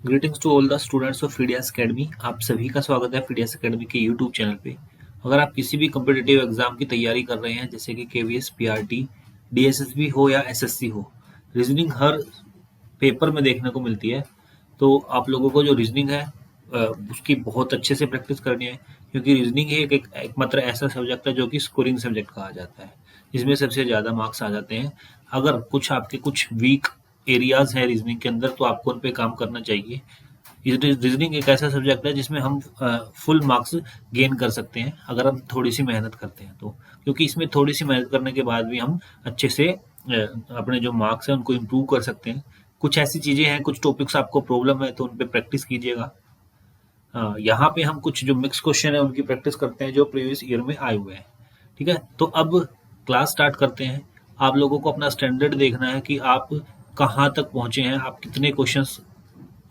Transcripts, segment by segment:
Greetings to all the students of Phidias academy. आप सभी का स्वागत है फीडियास अकेडमी के यूट्यूब चैनल पे। अगर आप किसी भी कम्पिटिटिव एग्जाम की तैयारी कर रहे हैं जैसे कि केवीएस, पीआरटी, डीएसएसबी हो या एसएससी हो, रीजनिंग हर पेपर में देखने को मिलती है। तो आप लोगों को जो रीजनिंग है उसकी बहुत अच्छे से प्रैक्टिस करनी है, क्योंकि रीजनिंग ही एक मात्र ऐसा सब्जेक्ट है जो कि स्कोरिंग सब्जेक्ट कहा जाता है, जिसमें सबसे ज़्यादा मार्क्स आ जाते हैं। अगर कुछ वीक एरियाज है रीजनिंग के अंदर तो आपको उन पे काम करना चाहिए। रीजनिंग एक ऐसा सब्जेक्ट है जिसमें हम फुल मार्क्स गेन कर सकते हैं अगर हम थोड़ी सी मेहनत करते हैं तो, क्योंकि इसमें थोड़ी सी मेहनत करने के बाद भी हम अच्छे से अपने जो मार्क्स हैं उनको इम्प्रूव कर सकते हैं। कुछ ऐसी चीज़ें हैं, कुछ टॉपिक्स आपको प्रॉब्लम है तो उन पे प्रैक्टिस कीजिएगा। यहाँ पे हम कुछ जो मिक्स क्वेश्चन है उनकी प्रैक्टिस करते हैं जो प्रीवियस ईयर में आए हुए हैं। ठीक है, तो अब क्लास स्टार्ट करते हैं। आप लोगों को अपना स्टैंडर्ड देखना है कि आप कहाँ तक पहुँचे हैं, आप कितने क्वेश्चंस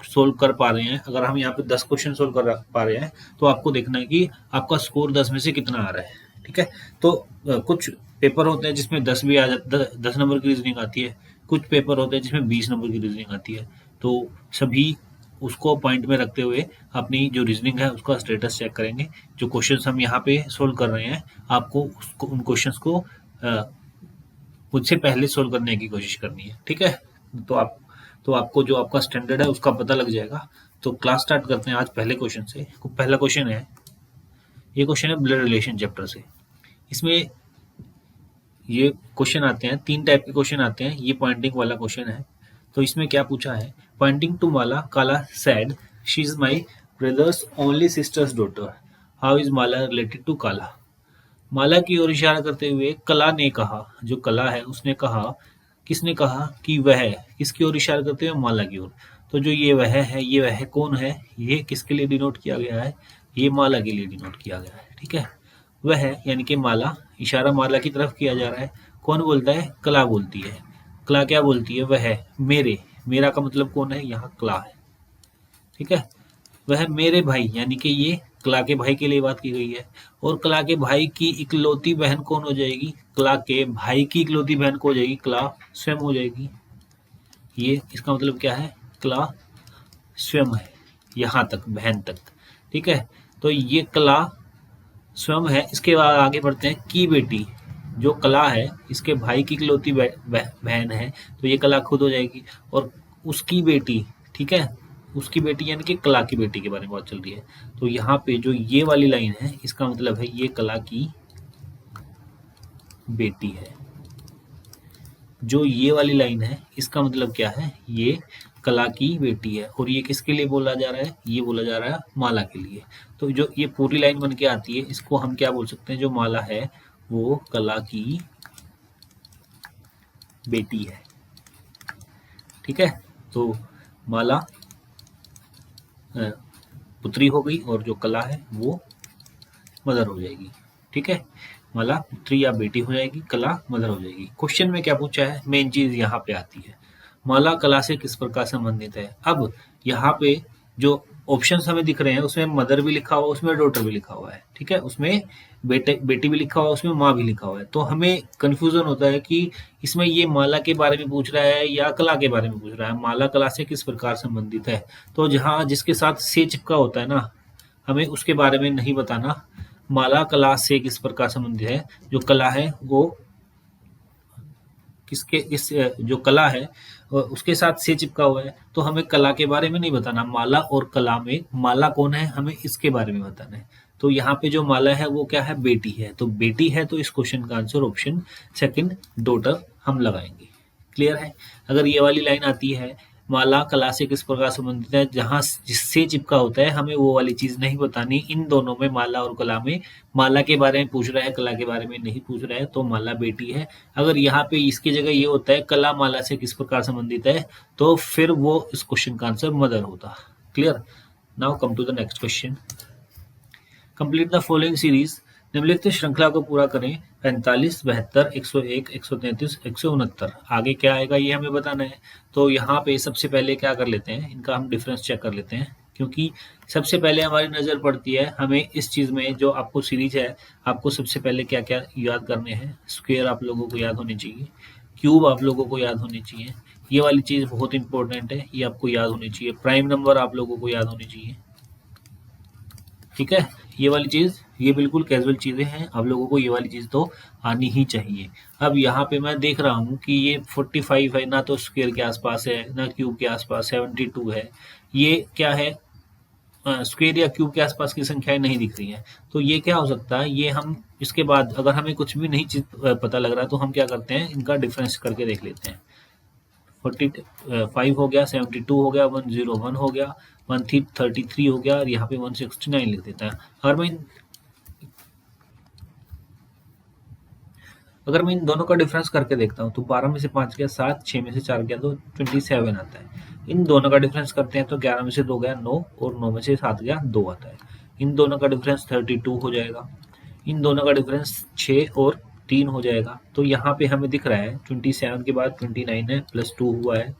सोल्व कर पा रहे हैं। अगर हम यहाँ पे 10 क्वेश्चन सोल्व कर पा रहे हैं तो आपको देखना है कि आपका स्कोर 10 में से कितना आ रहा है। ठीक है, तो कुछ पेपर होते हैं जिसमें 10 भी आ जाता, 10 नंबर की रीजनिंग आती है। कुछ पेपर होते हैं जिसमें 20 नंबर की रीजनिंग आती है। तो सभी उसको पॉइंट में रखते हुए अपनी जो रीजनिंग है उसका स्टेटस चेक करेंगे। जो क्वेश्चंस हम यहाँ पे सोल्व कर रहे हैं, आपको उसको उन क्वेश्चंस को मुझसे पहले सोल्व करने की कोशिश करनी है। ठीक है, तो आपको जो आपका स्टैंडर्ड है उसका पता लग जाएगा। तो क्लास स्टार्ट करते हैं आज पहले क्वेश्चन से। पहला क्वेश्चन है, ये क्वेश्चन है ब्लड रिलेशन चैप्टर से। इसमें ये क्वेश्चन आते हैं, 3 टाइप के क्वेश्चन आते हैं। ये पॉइंटिंग वाला क्वेश्चन है। तो इसमें क्या पूछा है, Poynting to Mala Kala said she is my brother's only sister's daughter, how is Mala related to Kala. Mala की ओर इशारा करते हुए कला ने कहा, जो कला है उसने कहा, किसने कहा कि वह, किसकी ओर इशारा करते हुए, माला की ओर। तो जो ये वह है, ये वह कौन है, ये किसके लिए डिनोट किया गया है, ये माला के लिए डिनोट किया गया है। ठीक है, वह यानी कि माला, इशारा माला की तरफ किया जा रहा है। कौन बोलता है, कला बोलती है। कला क्या बोलती है, वह मेरे, मेरा का मतलब कौन है, यहाँ कला है। ठीक है, वह मेरे भाई, यानी कि ये कला के भाई के लिए बात की गई है। और कला के भाई की इकलौती बहन कौन हो जाएगी, कला के भाई की इकलौती बहन को हो जाएगी, कला स्वयं हो जाएगी। ये इसका मतलब क्या है, कला स्वयं है, यहाँ तक बहन तक। ठीक है, तो ये कला स्वयं है। इसके बाद आगे बढ़ते हैं, की बेटी, जो कला है इसके भाई की इकलौती बहन है, तो ये कला खुद हो जाएगी। और उसकी बेटी, ठीक है, उसकी बेटी यानी कि कला की बेटी के बारे में बात चल रही है। तो यहाँ पे जो ये वाली लाइन है इसका मतलब है ये कला की बेटी है। जो ये वाली लाइन है इसका मतलब क्या है, ये कला की बेटी है। और ये किसके लिए बोला जा रहा है, ये बोला जा रहा है माला के लिए। तो जो ये पूरी लाइन बन के आती है इसको हम क्या बोल सकते हैं, जो माला है वो कला की बेटी है। ठीक है, तो माला पुत्री हो गई और जो कला है वो मदर हो जाएगी। ठीक है, माला पुत्री या बेटी हो जाएगी, कला मदर हो जाएगी। क्वेश्चन में क्या पूछा है, मेन चीज यहाँ पे आती है, माला कला से किस प्रकार संबंधित है। अब यहाँ पे जो ऑप्शंस हमें दिख रहे हैं उसमें मदर भी लिखा हुआ, उसमें डॉटर भी लिखा हुआ है। ठीक है, उसमें बेटी भी लिखा हुआ, उसमें माँ भी लिखा हुआ है। तो हमें कंफ्यूजन होता है कि इसमें ये माला के बारे में पूछ रहा है या कला के बारे में पूछ रहा है, माला कला से किस प्रकार संबंधित है। तो जहाँ जिसके साथ से चिपका होता है ना, हमें उसके बारे में नहीं बताना। माला कला से किस प्रकार संबंधित है, जो कला है वो किसके, इस जो कला है उसके साथ से चिपका हुआ है, तो हमें कला के बारे में नहीं बताना। माला और कला में माला कौन है, हमें इसके बारे में बताना है। तो यहाँ पे जो माला है वो क्या है, बेटी है। तो बेटी है, तो इस क्वेश्चन का आंसर ऑप्शन सेकंड डॉटर हम लगाएंगे। क्लियर है। अगर ये वाली लाइन आती है, माला कला से किस प्रकार संबंधित है, जहाँ जिससे चिपका होता है हमें वो वाली चीज नहीं बतानी। इन दोनों में, माला और कला में, माला के बारे में पूछ रहा है, कला के बारे में नहीं पूछ रहा है, तो माला बेटी है। अगर यहाँ पे इसकी जगह ये होता है कला माला से किस प्रकार संबंधित है, तो फिर वो इस क्वेश्चन का आंसर मदर होता। Clear. Now come to the next question. Complete the following series, निम्नलिखित श्रृंखला को पूरा करें। 45, 72, 101, 133, 169। आगे क्या आएगा ये हमें बताना है। तो यहाँ पे सबसे पहले क्या कर लेते हैं, इनका हम डिफरेंस चेक कर लेते हैं, क्योंकि सबसे पहले हमारी नज़र पड़ती है हमें इस चीज़ में, जो आपको सीरीज है, आपको सबसे पहले क्या क्या याद करने हैं। स्क्वायर आप लोगों को याद होने चाहिए, क्यूब आप लोगों को याद होने चाहिए, ये वाली चीज़ बहुत इंपॉर्टेंट है, ये आपको याद होनी चाहिए। प्राइम नंबर आप लोगों को याद होनी चाहिए, ठीक है। ये वाली चीज़, ये बिल्कुल कैजुअल चीज़ें हैं, आप लोगों को ये वाली चीज़ तो आनी ही चाहिए। अब यहाँ पे मैं देख रहा हूँ कि ये 45 है, ना तो स्क्वायर के आसपास है ना क्यूब के आसपास, 72 है। ये क्या है, स्क्वायर या क्यूब के आसपास की संख्याएं नहीं दिख रही हैं। तो ये क्या हो सकता है, ये हम इसके बाद अगर हमें कुछ भी नहीं चीज पता लग रहा है तो हम क्या करते हैं, इनका डिफरेंस करके देख लेते हैं। 45 हो गया, 72 हो गया, 101 हो गया, 133 हो गया, और यहाँ पे 169 लिख देता है। अगर मैं इन दोनों का डिफरेंस करके देखता हूँ तो 12 में से 5 गया 7, 6 में से 4 गया तो 27 आता है। इन दोनों का डिफरेंस करते हैं तो 11 में से 2 गया 9, और 9 में से 7 गया 2 आता है। इन दोनों का डिफरेंस 32 हो जाएगा। इन दोनों का डिफरेंस 6 और 3 हो जाएगा। तो यहाँ पे हमें दिख रहा है 27 के बाद 29 है, प्लस 2 हुआ है।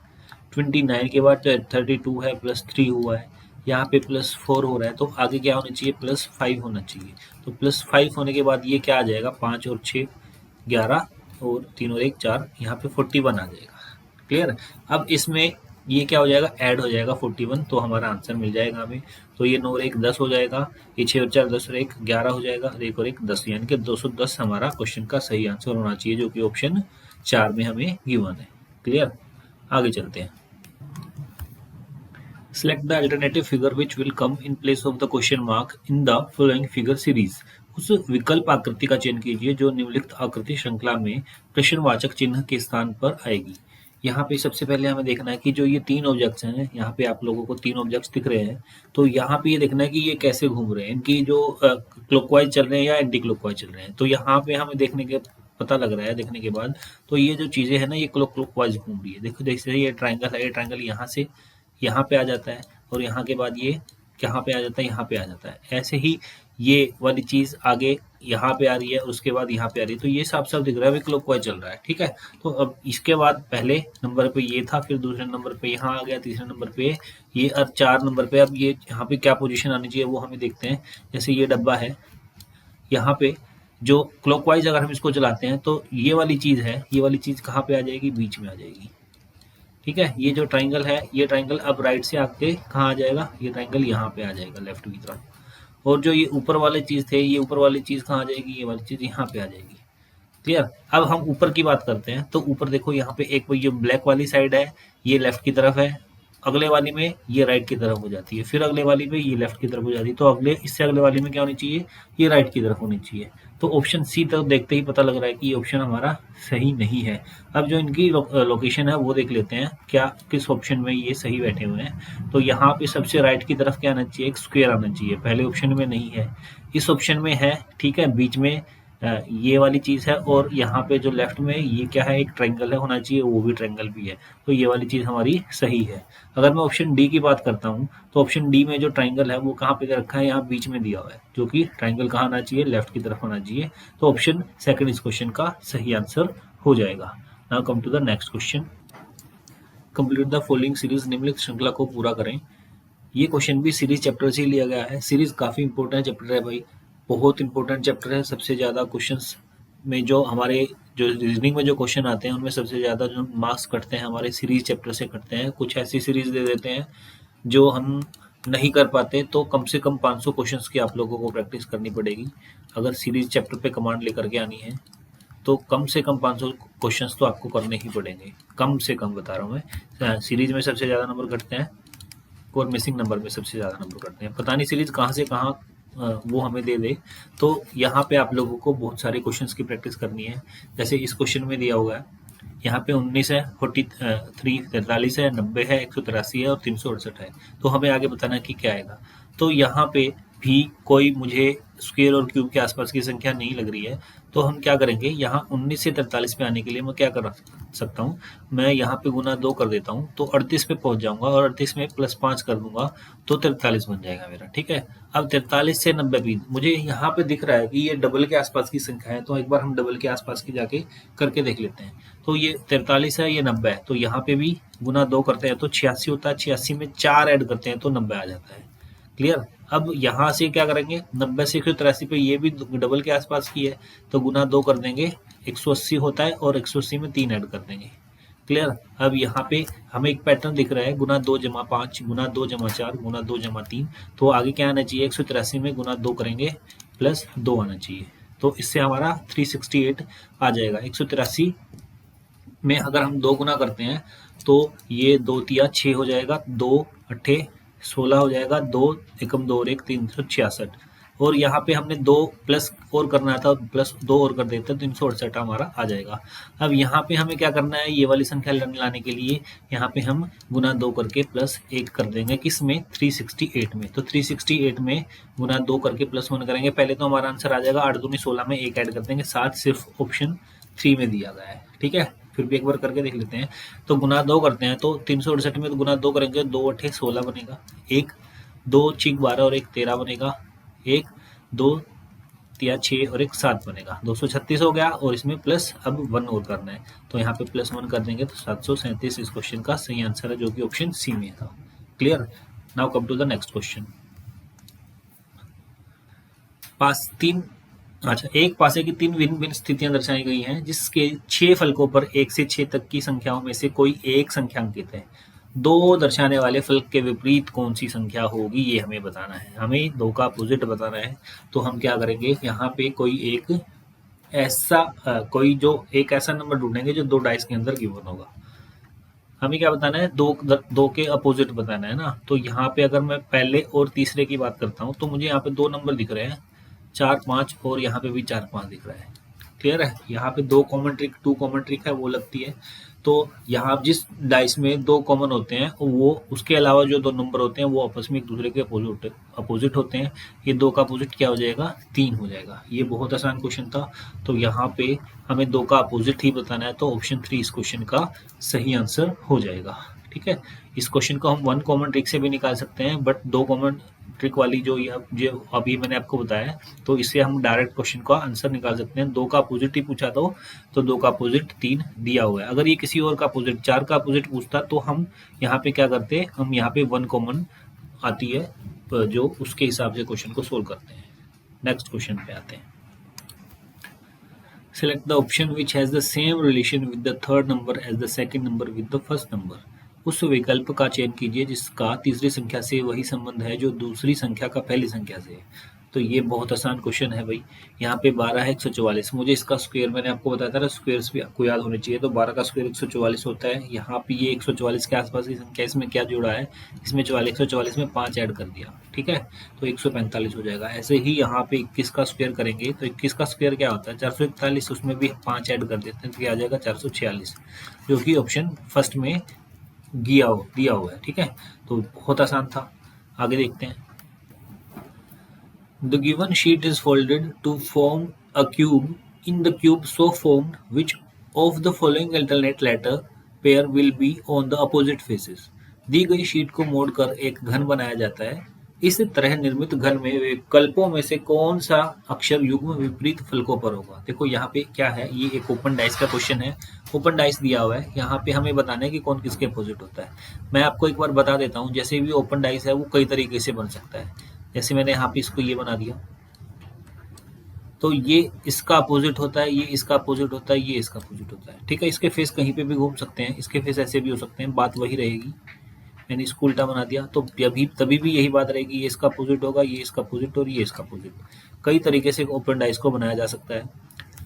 29 के बाद 32 है, प्लस 3 हुआ है। यहाँ पे प्लस 4 हो रहा है, तो आगे क्या होना चाहिए, प्लस 5 होना चाहिए। तो प्लस 5 होने के बाद ये क्या आ जाएगा, 5 और 6 11, और 3 और 1 4, यहाँ पे 41 आ जाएगा। क्लियर। अब इसमें ये क्या हो जाएगा, ऐड हो जाएगा 41, तो हमारा आंसर मिल जाएगा हमें। तो ये 9 और 1 10 हो जाएगा, ये 6 और 4 10 और 1 11 हो जाएगा, और 1 और 1 10, यानी कि 210 हमारा क्वेश्चन का सही आंसर होना चाहिए, जो कि ऑप्शन 4 में हमें गिवन है। क्लियर। आगे चलते हैं। Select the alternative figure which will come in place of the question mark in the following figure series. उस विकल्प आकृति का चयन कीजिए जो निम्नलिखित आकृति श्रृंखला में प्रश्नवाचक चिन्ह के स्थान पर आएगी। यहाँ पे सबसे पहले हमें देखना है कि जो ये 3 ऑब्जेक्ट्स हैं, यहाँ पे आप लोगों को 3 ऑब्जेक्ट्स दिख रहे हैं, तो यहाँ पे ये देखना है कि ये कैसे घूम रहे हैं, इनकी जो क्लॉकवाइज चल रहे हैं या एंटी क्लॉकवाइज चल रहे हैं। तो यहाँ पे हमें देखने के पता लग रहा है, देखने के बाद, तो ये जो चीजें है ना, ये क्लॉकवाइज घूम रही है। देखो जैसे ये ट्राइंगल है, ये ट्राइंगल यहाँ से यहाँ पे आ जाता है, और यहाँ के बाद ये कहाँ पे आ जाता है, यहाँ पे आ जाता है। ऐसे ही ये वाली चीज आगे यहाँ पे आ रही है, उसके बाद यहाँ पे आ रही है, तो ये साफ साफ दिख रहा है भी क्लॉकवाइज चल रहा है, ठीक है। तो अब इसके बाद पहले नंबर पे ये था, फिर दूसरे नंबर पे यहाँ आ गया, तीसरे नंबर पे ये, और 4 नंबर पे अब ये यहाँ पे क्या पोजीशन आनी चाहिए वो हमें देखते हैं। जैसे ये डब्बा है, यहाँ पे जो क्लॉकवाइज अगर हम इसको चलाते हैं तो ये वाली चीज है, ये वाली चीज कहाँ पे आ जाएगी, बीच में आ जाएगी, ठीक है। ये जो ट्राइंगल है, ये ट्राइंगल अब राइट से आके कहाँ आ जाएगा, ये ट्राइंगल यहाँ पे आ जाएगा लेफ्ट की तरफ। और जो ये ऊपर वाले चीज थे, ये ऊपर वाली चीज कहाँ आ जाएगी, ये वाली चीज यहाँ पे आ जाएगी। क्लियर। अब हम ऊपर की बात करते हैं, तो ऊपर देखो यहाँ पे एक ये ब्लैक वाली साइड है, ये लेफ्ट की तरफ है, अगले वाली में ये राइट की तरफ हो जाती है, फिर अगले वाली में ये लेफ्ट की तरफ हो जाती है, तो अगले इससे अगले वाली में क्या होनी चाहिए, ये राइट की तरफ होनी चाहिए। तो ऑप्शन सी तरफ देखते ही पता लग रहा है कि ये ऑप्शन हमारा सही नहीं है। अब जो इनकी लोकेशन है वो देख लेते हैं, क्या किस ऑप्शन में ये सही बैठे हुए हैं। तो यहाँ पे सबसे राइट की तरफ क्या आना चाहिए, एक स्क्वायर आना चाहिए, पहले ऑप्शन में नहीं है, इस ऑप्शन में है, ठीक है। बीच में ये वाली चीज है, और यहाँ पे जो लेफ्ट में ये क्या है, एक ट्रायंगल है, होना चाहिए वो भी ट्रायंगल भी है, तो ये वाली चीज हमारी सही है। अगर मैं ऑप्शन डी की बात करता हूँ, तो ऑप्शन डी में जो ट्रायंगल है वो कहाँ पे रखा है, यहाँ बीच में दिया हुआ है, जो कि ट्रायंगल कहाँ आना चाहिए, लेफ्ट की तरफ होना चाहिए। तो ऑप्शन सेकंड इस क्वेश्चन का सही आंसर हो जाएगा। Now come to the next question. Complete the following series, निम्नलिखित श्रृंखला को पूरा करें। ये क्वेश्चन भी सीरीज चैप्टर से ही लिया गया है। सीरीज काफी इंपॉर्टेंट चैप्टर है भाई, बहुत इंपॉर्टेंट चैप्टर है। सबसे ज़्यादा क्वेश्चंस में जो हमारे जो रीजनिंग में जो क्वेश्चन आते हैं उनमें सबसे ज़्यादा जो मार्क्स कटते हैं हमारे सीरीज चैप्टर से कटते हैं। कुछ ऐसी सीरीज दे देते हैं जो हम नहीं कर पाते, तो कम से कम 500 क्वेश्चंस की आप लोगों को प्रैक्टिस करनी पड़ेगी। अगर सीरीज चैप्टर पे कमांड लेकर के आनी है तो कम से कम 500 क्वेश्चंस तो आपको करने ही पड़ेंगे, कम से कम बता रहा हूँ मैं। सीरीज में सबसे ज़्यादा नंबर कटते हैं और मिसिंग नंबर में सबसे ज़्यादा नंबर कटते हैं। पता नहीं सीरीज कहाँ से कहाँ वो हमें दे दे। तो यहाँ पे आप लोगों को बहुत सारे क्वेश्चंस की प्रैक्टिस करनी है। जैसे इस क्वेश्चन में दिया हुआ है, यहाँ पे 19 है, 43 43 है, 90 है, 183 है और 368 है। तो हमें आगे बताना है कि क्या आएगा। तो यहाँ पे भी कोई मुझे स्क्वायर और क्यूब के आसपास की संख्या नहीं लग रही है, तो हम क्या करेंगे, यहाँ 19 से 43 पे आने के लिए मैं क्या कर सकता हूँ, मैं यहाँ पे गुना 2 कर देता हूँ, तो 38 पे पहुंच जाऊंगा, और 38 में प्लस 5 कर दूंगा तो 43 बन जाएगा मेरा, ठीक है। अब 43 से 90 भी मुझे यहाँ पे दिख रहा है कि ये डबल के आसपास की संख्या है, तो एक बार हम डबल के आसपास की जाके करके देख लेते हैं। तो ये 43 है, ये 90 है, तो यहाँ पे भी गुना 2 करते हैं तो 86 होता है, 86 में 4 ऐड करते हैं तो 90 आ जाता है। क्लियर। अब यहाँ से क्या करेंगे, 90 से 183 पे ये भी डबल के आसपास की है, तो गुना 2 कर देंगे, 180 होता है, और 180 में 3 ऐड कर देंगे, क्लियर। अब यहाँ पे हमें एक पैटर्न दिख रहा है, गुना 2 जमा 5 गुना 2 जमा 4 गुना 2 जमा 3। तो आगे क्या आना चाहिए, 183 में गुना 2 करेंगे प्लस 2 आना चाहिए। तो इससे हमारा 368 आ जाएगा। 183 में अगर हम 2 गुना करते हैं तो ये 2 तिया 6 हो जाएगा, 2 अट्ठे 16 हो जाएगा, 2 एकम 2 और 1 366। और यहाँ पे हमने 2 प्लस और करना था, प्लस 2 और कर देते हैं तो 368 हमारा आ जाएगा। अब यहाँ पे हमें क्या करना है, ये वाली संख्या लाने के लिए यहाँ पे हम गुना 2 करके प्लस 1 कर देंगे, किस में, 368 में। तो 368 में गुना 2 करके प्लस 1 करेंगे। पहले तो हमारा आंसर आ जाएगा 8 दूनी 16 में 1 ऐड कर देंगे, 7 सिर्फ ऑप्शन 3 में दिया गया है। ठीक है, फिर भी एक बार करके देख लेते हैं। तो गुना 2 करते हैं तो 368 में तो गुना 2 करेंगे, 2 अट्ठे 16 बनेगा, 1 2 छिक 12 और 1 13 बनेगा, 1 2 तिया 6 और 1 7 बनेगा, 236 हो गया। और इसमें प्लस अब 1 और करना है, तो यहाँ पे प्लस 1 कर देंगे तो 737 इस क्वेश्चन का सही आंसर है, जो कि ऑप्शन सी में था। Clear. Now come to the next question. एक पासे की 3 भिन्न भिन्न स्थितियां दर्शाई गई हैं, जिसके 6 फलकों पर 1 से 6 तक की संख्याओं में से कोई एक संख्या अंकित है। 2 दर्शाने वाले फलक के विपरीत कौन सी संख्या होगी, ये हमें बताना है। हमें 2 का अपोजिट बताना है। तो हम क्या करेंगे, यहाँ पे कोई एक ऐसा नंबर ढूंढेंगे जो 2 डाइस के अंदर गिवन होगा। हमें क्या बताना है, 2 के अपोजिट बताना है ना। तो यहाँ पे अगर मैं पहले और तीसरे की बात करता हूँ तो मुझे यहाँ पे 2 नंबर दिख रहे हैं, 4 5, और यहाँ पे भी 4 5 दिख रहा है। क्लियर है। यहाँ पे 2 कॉमन ट्रिक है वो लगती है। तो यहाँ जिस डाइस में 2 कॉमन होते हैं, वो उसके अलावा जो 2 नंबर होते हैं वो आपस में एक दूसरे के अपोजिट होते हैं। ये 2 का अपोजिट क्या हो जाएगा, 3 हो जाएगा। ये बहुत आसान क्वेश्चन था। तो यहाँ पे हमें 2 का अपोजिट ही बताना है, तो ऑप्शन 3 इस क्वेश्चन का सही आंसर हो जाएगा। ठीक है। इस क्वेश्चन को हम 1 कॉमन ट्रिक से भी निकाल सकते हैं, बट 2 कॉमन ट्रिक वाली जो अभी मैंने आपको बताया, तो इससे हम डायरेक्ट क्वेश्चन का आंसर निकाल सकते हैं। 2 का अपोजिट ही पूछा तो 2 का अपोजिट 3 दिया हुआ है। अगर ये किसी और का अपोजिट 4 का अपोजिट पूछता तो हम यहाँ पे क्या करते, हम यहाँ पे 1 कॉमन आती है जो उसके हिसाब से क्वेश्चन को सोल्व करते हैं। नेक्स्ट क्वेश्चन पे आते हैं। Select the option which has the same relation with the third number as the second number with the first number. उस विकल्प का चयन कीजिए जिसका तीसरी संख्या से वही संबंध है जो दूसरी संख्या का पहली संख्या से है। तो ये बहुत आसान क्वेश्चन है भाई। यहाँ पे 12 है 144, मुझे इसका स्क्वायर, मैंने आपको बताया था ना, स्क्वायर्स भी आपको याद होने चाहिए। तो 12 का स्क्वायर 144 होता है। यहाँ पे ये 144 के आसपास की संख्या, इसमें क्या जोड़ा है, इसमें 144 में 5 ऐड कर दिया, ठीक है, तो 145 हो जाएगा। ऐसे ही यहाँ पे 21 का स्क्वायर करेंगे तो 21 का स्क्वायर क्या होता है, 441, उसमें भी 5 ऐड कर देते हैं तो क्या आ जाएगा 446, जो कि ऑप्शन फर्स्ट में दिया हुआ है। ठीक है, तो बहुत आसान था। आगे देखते हैं। The given sheet is folded to form a cube. In the cube so formed, which of the following alternate letter pair will be on the opposite faces? दी गई शीट को मोड़कर एक घन बनाया जाता है। इस तरह निर्मित घन में विकल्पों में से कौन सा अक्षर युग्म विपरीत फलकों पर होगा। देखो यहाँ पे क्या है, ये एक ओपन डाइस का क्वेश्चन है। ओपन डाइस दिया हुआ है, यहाँ पे हमें बताना है कि कौन किसके अपोजिट होता है। मैं आपको एक बार बता देता हूँ, जैसे भी ओपन डाइस है वो कई तरीके से बन सकता है। जैसे मैंने यहाँ पे इसको ये बना दिया, तो ये इसका अपोजिट होता है, ये इसका अपोजिट होता है, ये इसका अपोजिट होता है। ठीक है, इसके फेस कहीं पे भी घूम सकते हैं, इसके फेस ऐसे भी हो सकते हैं, बात वही रहेगी। मैंने इसको उल्टा बना दिया तो तभी भी यही बात रहेगी, ये इसका अपोजिट होगा, ये इसका अपोजिट और ये इसका अपोजिट। कई तरीके से ओपन डाइस को बनाया जा सकता है।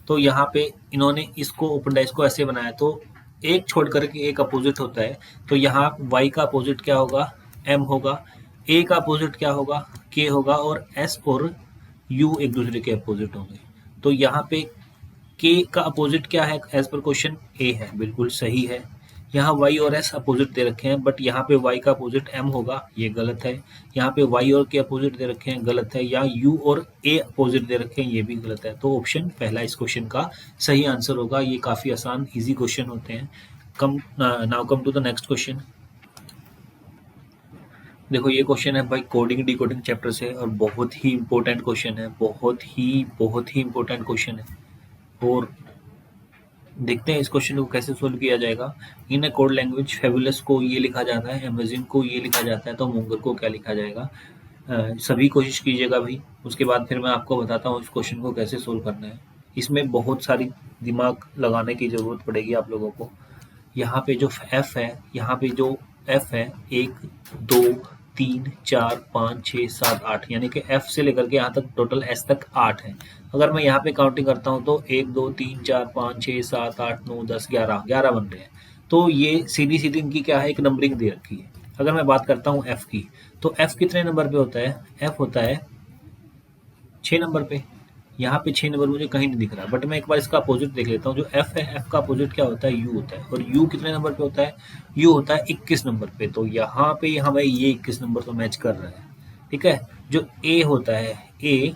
तो यहाँ पे इन्होंने इसको ओपन डाइस को ऐसे बनाया, तो एक छोड़ करके एक अपोजिट होता है। तो यहाँ y का अपोजिट क्या होगा, m होगा, a का अपोजिट क्या होगा, k होगा, और s और u एक दूसरे के अपोजिट होंगे। तो यहाँ पे k का अपोजिट क्या है, एज पर क्वेश्चन a है, बिल्कुल सही है। यहाँ y और s अपोजिट दे रखे हैं, बट यहाँ पे y का अपोजिट m होगा, ये गलत है। यहाँ पे y और k अपोजिट दे रखे हैं, गलत है। यहाँ u और a अपोजिट दे रखे हैं, ये भी गलत है। तो ऑप्शन पहला इस क्वेश्चन का सही आंसर होगा। ये काफी आसान इजी क्वेश्चन होते हैं। Now come to the next question. देखो ये क्वेश्चन है भाई कोडिंग डिकोडिंग चैप्टर से, और बहुत ही इंपॉर्टेंट क्वेश्चन है, बहुत ही इंपॉर्टेंट क्वेश्चन है। और देखते हैं इस क्वेश्चन को कैसे सोल्व किया जाएगा। इन ए कोड लैंग्वेज फेबुलस को ये लिखा जाता है, अमेजिंग को ये लिखा जाता है, तो मोंगर को क्या लिखा जाएगा। सभी कोशिश कीजिएगा भाई, उसके बाद फिर मैं आपको बताता हूँ इस क्वेश्चन को कैसे सोल्व करना है। इसमें बहुत सारी दिमाग लगाने की जरूरत पड़ेगी आप लोगों को। यहाँ पे जो एफ है, यहाँ पे जो एफ है 1 2 3 4 5 6 7 8, यानी कि एफ से लेकर के यहाँ तक टोटल एस तक 8 है। अगर मैं यहाँ पे काउंटिंग करता हूँ तो 1 2 3 4 5 6 7 8 9 10 11 बन रहे हैं। तो ये सीधी सीधी इनकी क्या है, एक नंबरिंग दे रखी है। अगर मैं बात करता हूँ एफ की, तो एफ कितने नंबर पे होता है, एफ होता है 6 नंबर पे। यहाँ पे 6 नंबर मुझे कहीं नहीं दिख रहा, बट मैं एक बार इसका अपोजिट देख लेता हूँ। जो एफ है, एफ का अपोजिट क्या होता है, यू होता है। और यू कितने नंबर पे होता है, यू होता है 21 नंबर पे। तो यहाँ पे हमें ये 21 नंबर तो मैच कर रहा है, ठीक है। जो ए होता है, ए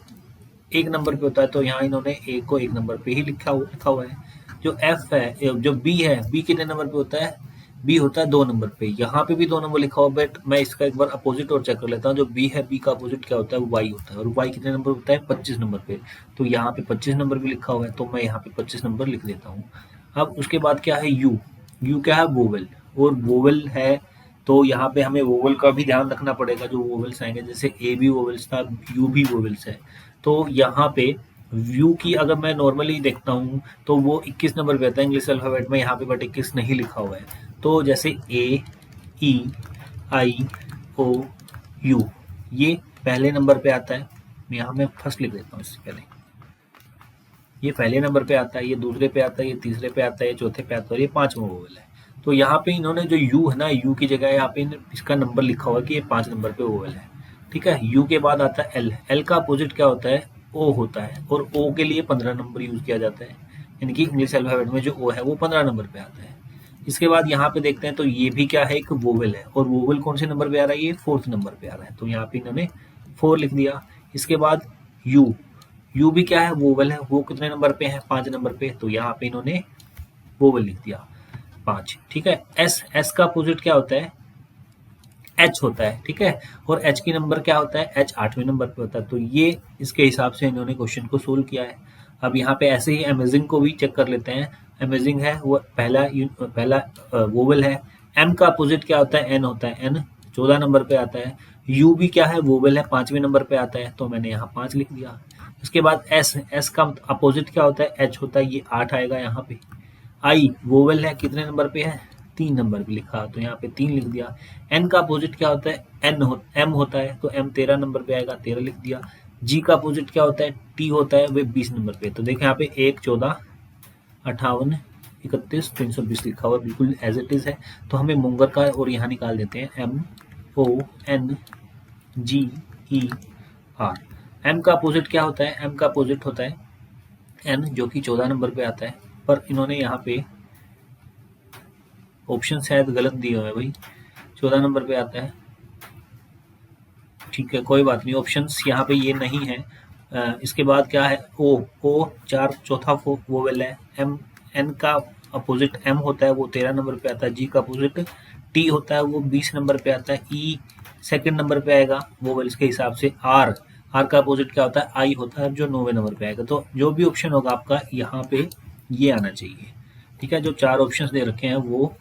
1 नंबर पे होता है, तो यहाँ इन्होंने ए को 1 नंबर पे ही लिखा हुआ है। जो एफ है, जो बी है, बी कितने नंबर पे होता है, बी होता है 2 नंबर पे। यहाँ पे भी 2 नंबर लिखा हुआ, बट मैं इसका एक बार अपोजिट और चेक कर लेता हूँ। जो बी है, बी का अपोजिट क्या होता है, वाई होता है। और वाई कितने नंबर होता है, 25 नंबर पे। तो यहाँ पे 25 नंबर भी लिखा हुआ है, तो मैं यहाँ पे 25 नंबर लिख देता हूँ। अब उसके बाद क्या है, यू, यू क्या है, वोवेल। और वोवेल है तो यहाँ पे हमें वोवेल का भी ध्यान रखना पड़ेगा। जो वोवेल्स आएंगे, जैसे ए भी वोवेल्स था, यू भी वोवेल्स है। तो यहाँ पे व्यू की अगर मैं नॉर्मली देखता हूँ तो वो 21 नंबर पे आता है इंग्लिश अल्फाबेट में, यहाँ पे बट 21 नहीं लिखा हुआ है। तो जैसे ए, ई, आई, ओ, यू, ये पहले नंबर पे आता है। यहाँ मैं फर्स्ट लिख देता हूँ इससे पहले। ये पहले नंबर पे आता है, ये दूसरे पे आता है, ये तीसरे पे आता है, ये चौथे पे आता है, और ये 5वां वोवेल है। तो यहाँ पे इन्होंने जो यू है ना, यू की जगह यहाँ पे इसका नंबर लिखा हुआ है कि ये 5 नंबर पे वोवेल है, ठीक है। यू के बाद आता है एल, एल का अपोजिट क्या होता है, ओ होता है। और ओ के लिए 15 नंबर यूज किया जाता है, यानी कि इंग्लिश अल्फाबेट में जो ओ है वो 15 नंबर पे आता है। इसके बाद यहाँ पे देखते हैं तो ये भी क्या है, एक वोवेल है। और वोवेल कौन से नंबर पे आ रहा है, ये 4th नंबर पे आ रहा है, तो यहाँ पे इन्होंने 4 लिख दिया। इसके बाद यू, यू भी क्या है, वोवेल है। वो कितने नंबर पे है, 5 नंबर पे, तो यहाँ पे इन्होंने वोवेल लिख दिया 5, ठीक है। एस, एस का अपोजिट क्या होता है, एच होता है, ठीक है। और एच की नंबर क्या होता है, एच 8वें नंबर पे होता है। तो ये इसके हिसाब से इन्होंने क्वेश्चन को सोल्व किया है। अब यहाँ पे ऐसे ही अमेजिंग को भी चेक कर लेते हैं। अमेजिंग है वो पहला वोवेल है। एम का अपोजिट क्या होता है, एन होता है। एन 14 नंबर पे आता है। यू भी क्या है, वोवेल है, 5वें नंबर पे आता है, तो मैंने यहाँ 5 लिख दिया। उसके बाद एस, एस का अपोजिट क्या होता है, एच होता है, ये 8 आएगा यहाँ पे। आई वोवेल है, कितने नंबर पे है, 3 नंबर पे लिखा, तो यहाँ पे 3 लिख दिया। एन का अपोजिट क्या होता है, एम होता है, तो एम 13 नंबर पे आएगा, 13 लिख दिया। जी का अपोजिट क्या होता है, टी होता है, वे 20 नंबर पे। तो देखें यहाँ पे 1 14 58 31 320 लिखा हुआ, बिल्कुल एज इट इज है। तो हमें मुंगर का और यहाँ निकाल देते हैं, M O N G E R. M का अपोजिट क्या होता है, एम का अपोजिट होता है एन, जो कि 14 नंबर पे आता है। पर इन्होंने यहाँ पे ऑप्शन शायद गलत दिए हुए हैं भाई, 14 नंबर पे आता है, ठीक है, कोई बात नहीं। ऑप्शंस यहाँ पे ये नहीं है। इसके बाद क्या है, ओ, ओ 4 चौथा वोवेल है। एम, एन का अपोजिट एम होता है, वो 13 नंबर पे आता है। जी का अपोजिट टी होता है, वो 20 नंबर पे आता है। ई सेकंड नंबर पे आएगा वोवेल्स के हिसाब से। आर, आर का अपोजिट क्या होता है, आई होता है, जो 9वें नंबर पे आएगा। तो जो भी ऑप्शन होगा आपका यहाँ पे ये आना चाहिए, ठीक है। जो 4 ऑप्शंस दे रखे हैं वो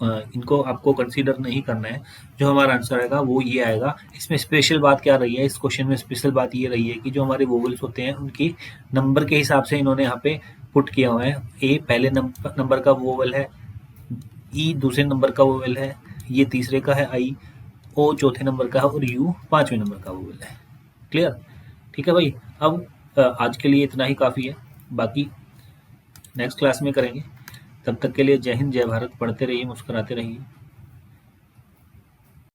इनको आपको कंसीडर नहीं करना है। जो हमारा आंसर आएगा वो ये आएगा। इसमें स्पेशल बात क्या रही है, इस क्वेश्चन में स्पेशल बात ये रही है कि जो हमारे वोवेल्स होते हैं उनकी नंबर के हिसाब से इन्होंने यहाँ पे पुट किया हुआ है। ए पहले नंबर का वोवेल है, ई दूसरे नंबर का वोवेल है, ये तीसरे का है आई, ओ चौथे नंबर का है, और यू 5वें नंबर का वोवेल है। क्लियर, ठीक है भाई। अब आज के लिए इतना ही काफ़ी है, बाकी नेक्स्ट क्लास में करेंगे। तब तक के लिए जय हिंद, जय भारत। पढ़ते रहिए, मुस्कुराते रहिए।